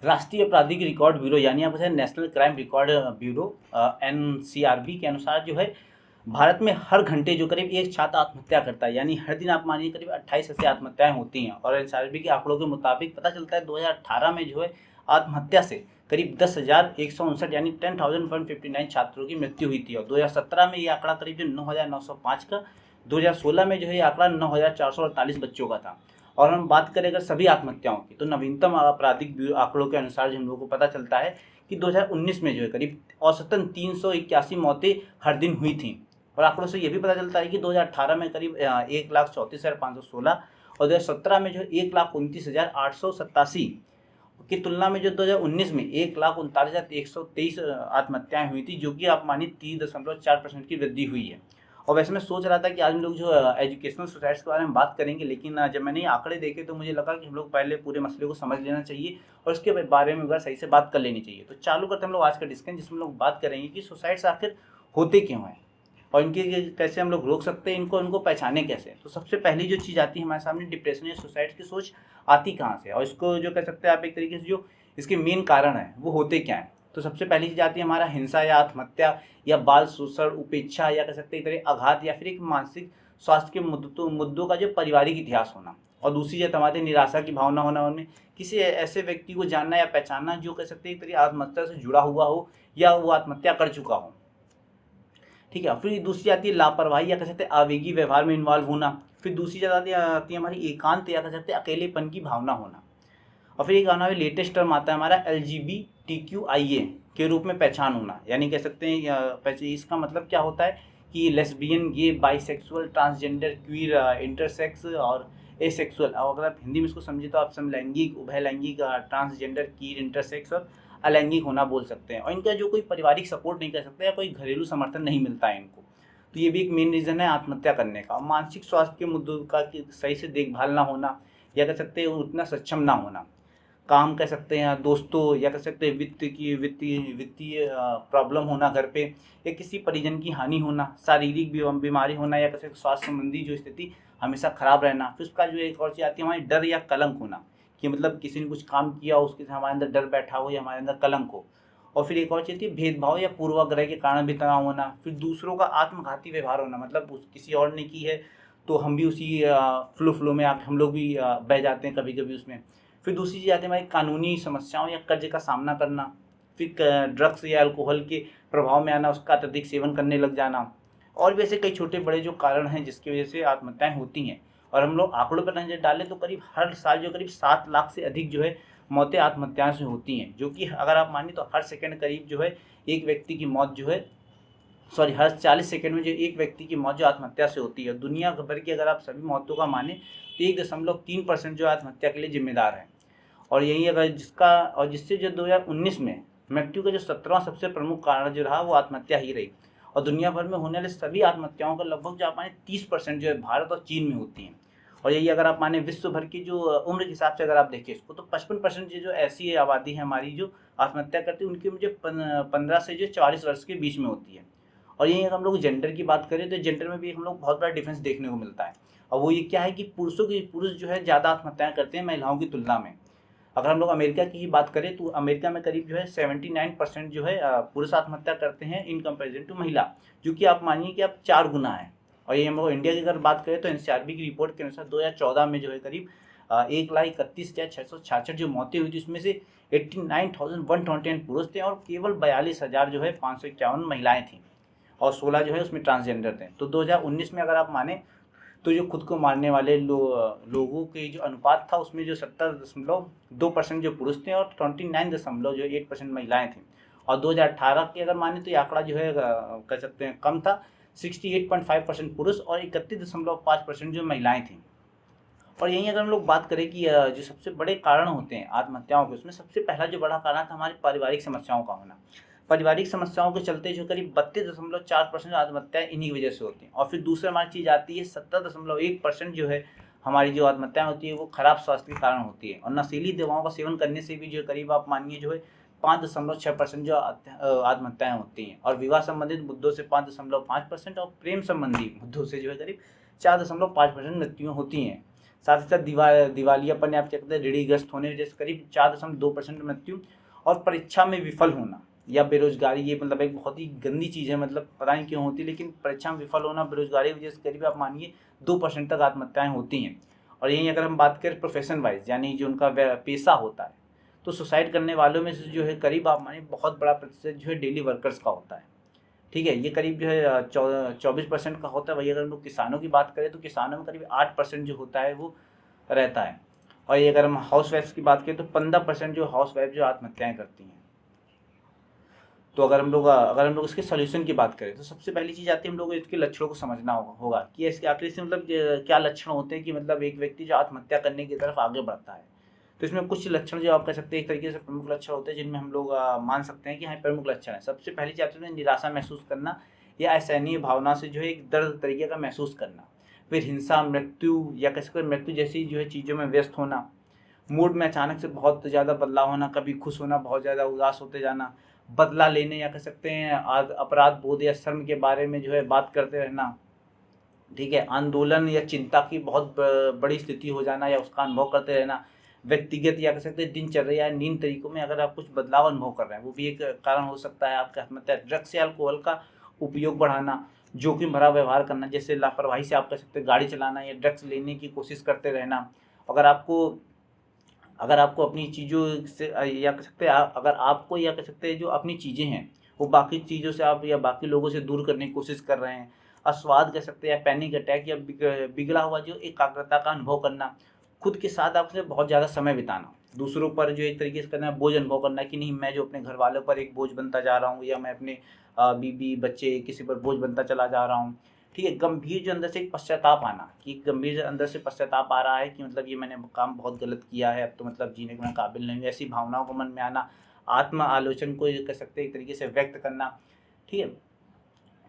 राष्ट्रीय आपराधिक record bureau यानी आप national crime record bureau NCRB के अनुसार जो है भारत में हर घंटे जो करीब एक छात्र आत्महत्या करता है, यानी हर दिन आप मानिए करीब 28 ऐसी आत्महत्याएं होती हैं। और NCRB के आंकड़ों के मुताबिक पता चलता है 2018 में जो है आत्महत्या से करीब 10,159 यानी 10,159 छात्रों की मृत्यु हुई थी। और 2017 में ये आंकड़ा करीब 9,905 का, 2016 में जो है ये आंकड़ा 9,448 बच्चों का था। और हम बात करें अगर सभी आत्महत्याओं की, तो नवीनतम आपराधिक आंकड़ों के अनुसार जो हम लोगों को पता चलता है कि 2019 में जो है करीब औसतन 381 मौतें हर दिन हुई थी। और आंकड़ों से ये भी पता चलता है कि 2018 में करीब 1,34,516 और 2017 में जो 1,29,887 की तुलना में जो 2019 में 1,39,123 आत्महत्याएं हुई थी, जो कि आप मानिए 30.4% की वृद्धि हुई है। और वैसे मैं सोच रहा था कि आज हम लोग जो एजुकेशनल सुसाइड्स के बारे में बात करेंगे, लेकिन जब मैंने ये आंकड़े देखे तो मुझे लगा कि हम लोग पहले पूरे मसले को समझ लेना चाहिए और उसके बारे में अगर सही से बात कर लेनी चाहिए। तो चालू करते हम लोग आज का डिस्कशन, जिसमें लोग बात करेंगे कि सुसाइड्स आखिर होते क्यों हैं और इनके कैसे हम लोग रोक सकते हैं, इनको पहचाने कैसे। तो सबसे पहली जो चीज़ आती है हमारे सामने, डिप्रेशन या सुसाइड की सोच आती कहाँ से, और इसको जो कह सकते हैं आप एक तरीके से जो इसके मेन कारण है वो होते क्या हैं। तो सबसे पहली चीज़ आती है हमारा हिंसा या आत्महत्या या बाल शोषण, उपेक्षा या कह सकते हैं एक तरह आघात या फिर एक मानसिक स्वास्थ्य के मुद्दों का जो पारिवारिक इतिहास होना। और दूसरी चीज़ हमारे निराशा की भावना होना, उनमें किसी ऐसे व्यक्ति को जानना या पहचानना जो कह सकते हैं एक तरह आत्महत्या से जुड़ा हुआ हो या वो आत्महत्या कर चुका हो। ठीक है। फिर दूसरी आती है लापरवाही या कह सकते हैं आवेगी व्यवहार में इन्वॉल्व होना। फिर दूसरी चीज़ आती है हमारी एकांत या कह सकते हैं अकेलेपन की भावना होना। और फिर एक आना लेटेस्ट टर्म आता है हमारा LGBTQIA के रूप में पहचान होना, यानी कह सकते हैं इसका मतलब क्या होता है कि लेस्बियन, गे, बाइसेक्सुअल, ट्रांसजेंडर, क्वीर, इंटरसेक्स और एसेक्सुअल। और अगर आप हिंदी में इसको समझे तो आप समलैंगिक, उभयलैंगिक, ट्रांसजेंडर, क्वीर, इंटरसेक्स और अलैंगिक होना बोल सकते हैं। और इनका जो कोई पारिवारिक सपोर्ट नहीं कर सकते या कोई घरेलू समर्थन नहीं मिलता है इनको, तो ये भी एक मेन रीज़न है आत्महत्या करने का। और मानसिक स्वास्थ्य के मुद्दों का सही से देखभाल ना होना या कह सकते हैं उतना सक्षम ना होना, काम कह सकते हैं दोस्तों या कह सकते हैं वित्तीय प्रॉब्लम होना घर पे, या किसी परिजन की हानि होना, शारीरिक बीमारी होना या कह सकते स्वास्थ्य संबंधी जो स्थिति हमेशा खराब रहना। फिर उसका जो एक और चीज़ आती है हमारी डर या कलंक होना, कि मतलब किसी ने कुछ काम किया उसके से हमारे अंदर डर बैठा हो या हमारे अंदर कलंक हो। और फिर एक और चीज़ थी भेदभाव या पूर्वाग्रह के कारण भी तनाव होना। फिर दूसरों का आत्मघाती व्यवहार होना, मतलब किसी और ने की है तो हम भी उसी फ्लो में आके हम लोग भी बह जाते हैं कभी कभी उसमें। फिर दूसरी चीज़ आती है हमारी कानूनी समस्याओं या कर्ज का सामना करना। फिर ड्रग्स या अल्कोहल के प्रभाव में आना, उसका अत्यधिक सेवन करने लग जाना। और भी ऐसे कई छोटे बड़े जो कारण हैं जिसकी वजह से आत्महत्याएं होती हैं। और हम लोग आंकड़ों पर नजर डालें तो करीब हर साल जो करीब 7 लाख से अधिक जो है मौतें आत्महत्याओं से होती हैं, जो कि अगर आप मानिए तो हर सेकंड करीब जो है एक व्यक्ति की मौत जो है, सॉरी, हर 40 सेकंड में जो एक व्यक्ति की मौत जो आत्महत्या से होती है। दुनिया भर की अगर आप सभी मौतों का माने तो 1.3% जो आत्महत्या के लिए जिम्मेदार है। और यही अगर जिससे जो 2019 में मृत्यु का जो 17वां सबसे प्रमुख कारण जो रहा वो आत्महत्या ही रही। और दुनिया भर में होने वाले सभी आत्महत्याओं का लगभग जो आप माने 30% जो है भारत और चीन में होती हैं। और यही अगर आप माने विश्व भर की जो उम्र के हिसाब से अगर आप देखें इसको, तो 55% जो ऐसी आबादी है हमारी जो आत्महत्या करती है, उनकी मुझे 15 से जो 40 वर्ष के बीच में होती है। और यही अगर हम लोग जेंडर की बात करें तो जेंडर में भी हम लोग बहुत बड़ा डिफरेंस देखने को मिलता है। और वो ये क्या है कि पुरुष जो है ज़्यादा आत्महत्याएं करते हैं महिलाओं की तुलना में। अगर हम लोग अमेरिका की ही बात करें तो अमेरिका में करीब जो है 79% जो है पुरुष आत्महत्या करते हैं इन कंपैरिजन टू महिला, जो कि आप मानिए कि आप 4 गुना है। और ये हम लोग इंडिया की अगर बात करें तो NCRB की रिपोर्ट के अनुसार 2014 में जो है करीब 1,31,666 जो मौतें हुई थी, उसमें से 89,129 पुरुष थे और केवल 42,000 जो है 551 महिलाएं थीं और 16 जो है उसमें ट्रांसजेंडर थे। तो 2019 में अगर आप माने तो जो खुद को मारने वाले लोगों के जो अनुपात था उसमें जो 70.2% जो पुरुष थे और 29.8% महिलाएं थीं। और 2018 के अगर माने तो ये आंकड़ा जो है कह सकते हैं कम था, 68.5% पुरुष और 31.5% जो महिलाएं थीं। और यहीं अगर हम लोग बात करें कि जो सबसे बड़े कारण होते हैं आत्महत्याओं के, उसमें सबसे पहला जो बड़ा कारण था हमारी पारिवारिक समस्याओं का होना। पारिवारिक समस्याओं के चलते जो करीब 32.4% आत्महत्याएं इन्हीं वजह से होती हैं। और फिर दूसरी हमारी चीज़ आती है 17.1% जो है हमारी जो आत्महत्याएं होती है वो खराब स्वास्थ्य के कारण होती है। और नशीली दवाओं का सेवन करने से भी जो करीब आप मानिए जो है 5.6% जो आत्महत्याएं होती हैं। और विवाह संबंधित मुद्दों से 5.5% और प्रेम संबंधी मुद्दों से जो है करीब 4.5% मृत्युएं होती हैं। साथ ही साथ दिवालियापन या आप क्या कहते हैं ऋणग्रस्त होने जैसे करीब 4.2% मृत्यु, और परीक्षा में विफल होना या बेरोजगारी, ये मतलब एक बहुत ही गंदी चीज़ है, मतलब पता नहीं क्यों होती, लेकिन परीक्षा में विफल होना बेरोजगारी की वजह से करीब आप मानिए 2% तक आत्महत्याएं होती हैं। और यहीं अगर हम बात करें प्रोफेशन वाइज यानी जो उनका पेशा होता है, तो सुसाइड करने वालों में से जो है करीब आप मानिए बहुत बड़ा प्रतिशत जो है डेली वर्कर्स का होता है। ठीक है, ये करीब जो है 24% का होता है। वही अगर हम लोग किसानों की बात करें तो किसानों में करीब 8% जो होता है वो रहता है। और ये अगर हम हाउस वाइफ्स की बात करें तो 15% जो हाउस वाइफ जो आत्महत्याएं करती हैं। तो अगर हम लोग इसके सोल्यूशन की बात करें तो सबसे पहली चीज़ आती है हम लोग को इसके लक्षणों को समझना होगा कि इसके आखिर से मतलब क्या लक्षण होते हैं कि मतलब एक व्यक्ति जो आत्महत्या करने की तरफ आगे बढ़ता है। तो इसमें कुछ लक्षण जो आप कह सकते हैं एक तरीके से प्रमुख लक्षण होते हैं जिनमें हम लोग मान सकते हैं कि हाँ प्रमुख लक्षण है। सबसे पहली चीज़ आती है निराशा महसूस करना या असहनीय भावना से जो है एक दर्द तरीके का महसूस करना। फिर हिंसा, मृत्यु या कह सकते हैं मृत्यु जैसी जो है चीज़ों में व्यस्त होना। मूड में अचानक से बहुत ज़्यादा बदलाव होना, कभी खुश होना, बहुत ज़्यादा उदास होते जाना, बदला लेने या कह सकते हैं अपराध बोध या शर्म के बारे में जो है बात करते रहना। ठीक है, आंदोलन या चिंता की बहुत बड़ी स्थिति हो जाना या उसका अनुभव करते रहना। व्यक्तिगत या कह सकते हैं दिनचर्या या नींद तरीकों में अगर आप कुछ बदलाव अनुभव कर रहे हैं वो भी एक कारण हो सकता है आपका आत्महत्या। ड्रग्स या अल्कोहल का उपयोग बढ़ाना, जोखिम भरा व्यवहार करना, जैसे लापरवाही से आप कह सकते हैं गाड़ी चलाना या ड्रग्स लेने की कोशिश करते रहना। अगर आपको अगर आपको अपनी चीज़ों से या कह सकते हैं अगर आपको या कह सकते हैं जो अपनी चीज़ें हैं वो बाकी चीज़ों से आप या बाकी लोगों से दूर करने की कोशिश कर रहे हैं। अस्वाद कह सकते हैं या पैनिक अटैक या बिगड़ा हुआ जो एकाग्रता का अनुभव करना। खुद के साथ आपसे बहुत ज़्यादा समय बिताना, दूसरों पर जो एक तरीके से करना बोझ अनुभव करना कि नहीं मैं जो अपने घर वालों पर एक बोझ बनता जा रहा हूँ या मैं अपने बीवी बच्चे किसी पर बोझ बनता चला जा रहा हूँ। ठीक है, गंभीर जो अंदर से एक पश्चाताप आना कि गंभीर अंदर से पश्चाताप आ रहा है कि मतलब ये मैंने काम बहुत गलत किया है, अब तो मतलब जीने के मैं काबिल नहीं हूँ, ऐसी भावनाओं को मन में आना। आत्म आलोचन को कह सकते हैं एक तरीके से व्यक्त करना। ठीक है,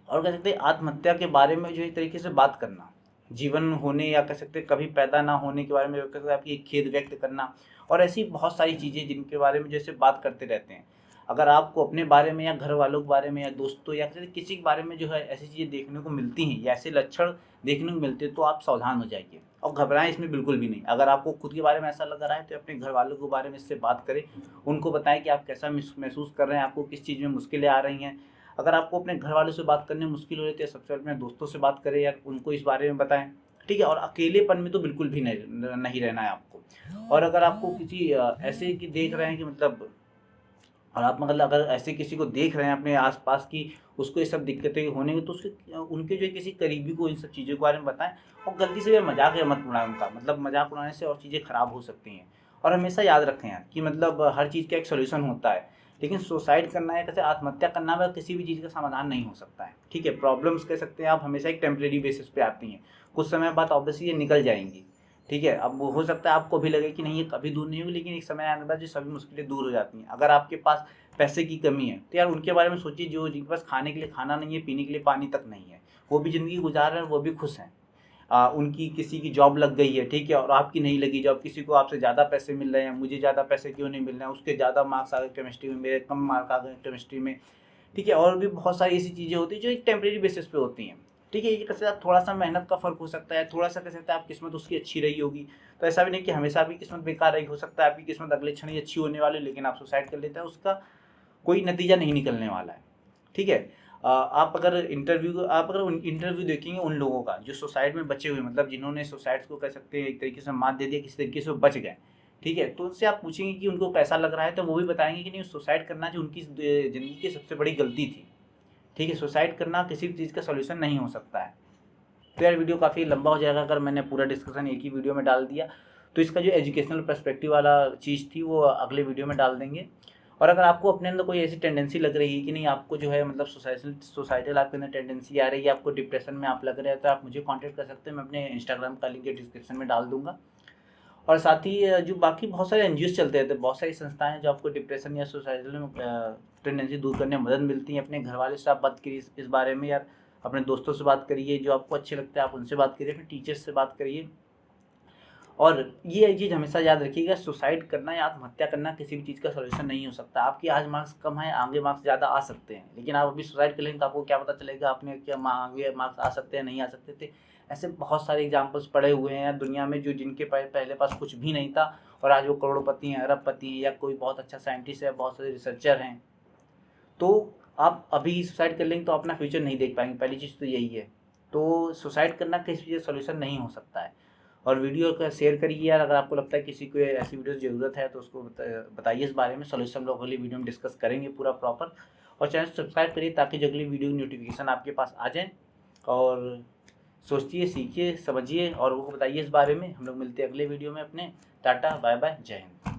और कह सकते हैं आत्महत्या के बारे में जो एक तरीके से बात करना, जीवन होने या कह सकते हैं कभी पैदा ना होने के बारे में कह सकते हैं आपकी खेद व्यक्त करना, और ऐसी बहुत सारी चीज़ें जिनके बारे में जैसे बात करते रहते हैं। अगर आपको अपने बारे में या घर वालों के बारे में या दोस्तों या किसी के बारे में जो है ऐसी चीज़ें देखने को मिलती हैं या ऐसे लक्षण देखने को मिलते हैं तो आप सावधान हो जाइए और घबराएं इसमें बिल्कुल भी नहीं। अगर आपको खुद के बारे में ऐसा लग रहा है तो अपने घर वालों के बारे में इससे बात करें, उनको बताएं कि आप कैसा महसूस कर रहे हैं, आपको किस चीज़ में मुश्किलें आ रही हैं। अगर आपको अपने घर वालों से बात करने में मुश्किल हो रही है तो सबसे पहले अपने दोस्तों से बात करें या उनको इस बारे में बताएं। ठीक है, और अकेलेपन में तो बिल्कुल भी नहीं रहना है आपको। और अगर आपको किसी ऐसे कि देख रहे हैं कि मतलब और आप मतलब अगर ऐसे किसी को देख रहे हैं अपने आसपास की उसको ये सब दिक्कतें होने की तो उसके उनके जो किसी करीबी को इन सब चीज़ों के बारे में बताएं। और गलती से भी मजाक या मत उड़ाएं उनका, मतलब मजाक उड़ाने से और चीज़ें ख़राब हो सकती हैं। और हमेशा याद रखें यार कि मतलब हर चीज़ का एक सोल्यूशन होता है, लेकिन सुसाइड करना या कैसे आत्महत्या करना वह किसी भी चीज़ का समाधान नहीं हो सकता है। ठीक है, प्रॉब्लम्स कह सकते हैं आप हमेशा एक टेम्परेरी बेसिस पे आती हैं, कुछ समय बाद ऑब्वियसली ये निकल जाएंगी। ठीक है, अब वो हो सकता है आपको भी लगे कि नहीं ये कभी दूर नहीं होगी, लेकिन एक समय आने के बाद जो सभी मुश्किलें दूर हो जाती हैं। अगर आपके पास पैसे की कमी है तो यार उनके बारे में सोचिए जो जिनके पास खाने के लिए खाना नहीं है, पीने के लिए पानी तक नहीं है, वो भी ज़िंदगी गुजार रहे हैं, वो भी खुश हैं। उनकी किसी की जॉब लग गई है, ठीक है, और आपकी नहीं लगी जॉब, किसी को आपसे ज़्यादा पैसे मिल रहे हैं, मुझे ज़्यादा पैसे क्यों नहीं मिल रहे हैं, उसके ज़्यादा मार्क्स आ गए केमिस्ट्री में, मेरे कम मार्क आ गए केमिस्ट्री में। ठीक है, और भी बहुत सारी ऐसी चीज़ें होती हैं जो एक टेम्परेरी बेसिस पे होती हैं। ठीक है, ये कैसे आप थोड़ा सा मेहनत का फ़र्क हो सकता है, थोड़ा सा कह सकते हैं आप किस्मत उसकी अच्छी रही होगी, तो ऐसा भी नहीं कि हमेशा आपकी किस्मत बेकार रही, हो सकता है आपकी किस्मत अगले क्षण ही अच्छी होने वाली, लेकिन आप सुसाइड कर लेते हैं, उसका कोई नतीजा नहीं निकलने वाला है। ठीक है, आप अगर इंटरव्यू देखेंगे उन लोगों का जो सुसाइड में बचे हुए, मतलब जिन्होंने सुसाइड को कह सकते हैं एक तरीके से मात दे दिया, किसी तरीके से वो बच गए। ठीक है, तो उनसे आप पूछेंगे कि उनको कैसा लग रहा है, तो वो भी बताएंगे कि नहीं सुसाइड करना जो उनकी ज़िंदगी की सबसे बड़ी गलती थी। ठीक है, सुसाइड करना किसी भी चीज़ का सॉल्यूशन नहीं हो सकता है। तो यार वीडियो काफ़ी लंबा हो जाएगा अगर मैंने पूरा डिस्कशन एक ही वीडियो में डाल दिया, तो इसका जो एजुकेशनल पर्सपेक्टिव वाला चीज़ थी वो अगले वीडियो में डाल देंगे। और अगर आपको अपने अंदर कोई ऐसी टेंडेंसी लग रही है कि नहीं आपको जो है मतलब सोसाइटल आपके अंदर टेंडेंसी आ रही है, आपको डिप्रेशन में आप लग रहे हैं, तो आप मुझे कांटेक्ट कर सकते हैं, मैं अपने इंस्टाग्राम का लिंक डिस्क्रिप्शन में डाल दूंगा। और साथ ही जो बाकी बहुत सारे एनजीओ चलते रहते हैं, बहुत सारी संस्थाएं जो आपको डिप्रेशन या सोसाइटल टेंडेंसी दूर करने में मदद मिलती हैं। अपने घर वाले से आप बात करिए इस बारे में यार, अपने दोस्तों से बात करिए, जो आपको अच्छे लगते हैं आप उनसे बात करिए, अपने टीचर्स से बात करिए। और ये चीज़ हमेशा याद रखिएगा, सुसाइड करना या आत्महत्या करना किसी भी चीज़ का सॉल्यूशन नहीं हो सकता। आपकी आज मार्क्स कम है, आगे मार्क्स ज़्यादा आ सकते हैं, लेकिन आप अभी सुसाइड कर लेंगे तो आपको क्या पता चलेगा आपने क्या आगे मार्क्स आ सकते हैं, नहीं आ सकते थे। ऐसे बहुत सारे एग्जाम्पल्स पड़े हुए हैं दुनिया में, जो जिनके पहले पास कुछ भी नहीं था और आज वो करोड़पति हैं, अरबपति हैं, या कोई बहुत अच्छा साइंटिस्ट है, बहुत सारे रिसर्चर हैं। तो आप अभी सुसाइड कर लेंगे तो अपना फ्यूचर नहीं देख पाएंगे, पहली चीज़ तो यही है। तो सुसाइड करना किसी चीज़ सॉल्यूशन नहीं हो सकता है। और वीडियो का शेयर करिए यार, अगर आपको लगता है किसी को ऐसी वीडियो की ज़रूरत है तो उसको बताइए इस बारे में। सॉल्यूशन हम लोग अगली वीडियो में डिस्कस करेंगे पूरा प्रॉपर। और चैनल सब्सक्राइब करिए ताकि जो अगली वीडियो की नोटिफिकेशन आपके पास आ जाए। और सोचिए, सीखिए, समझिए और लोगों को बताइए इस बारे में। हम लोग मिलते हैं अगले वीडियो में अपने। टाटा, बाय बाय, जय हिंद।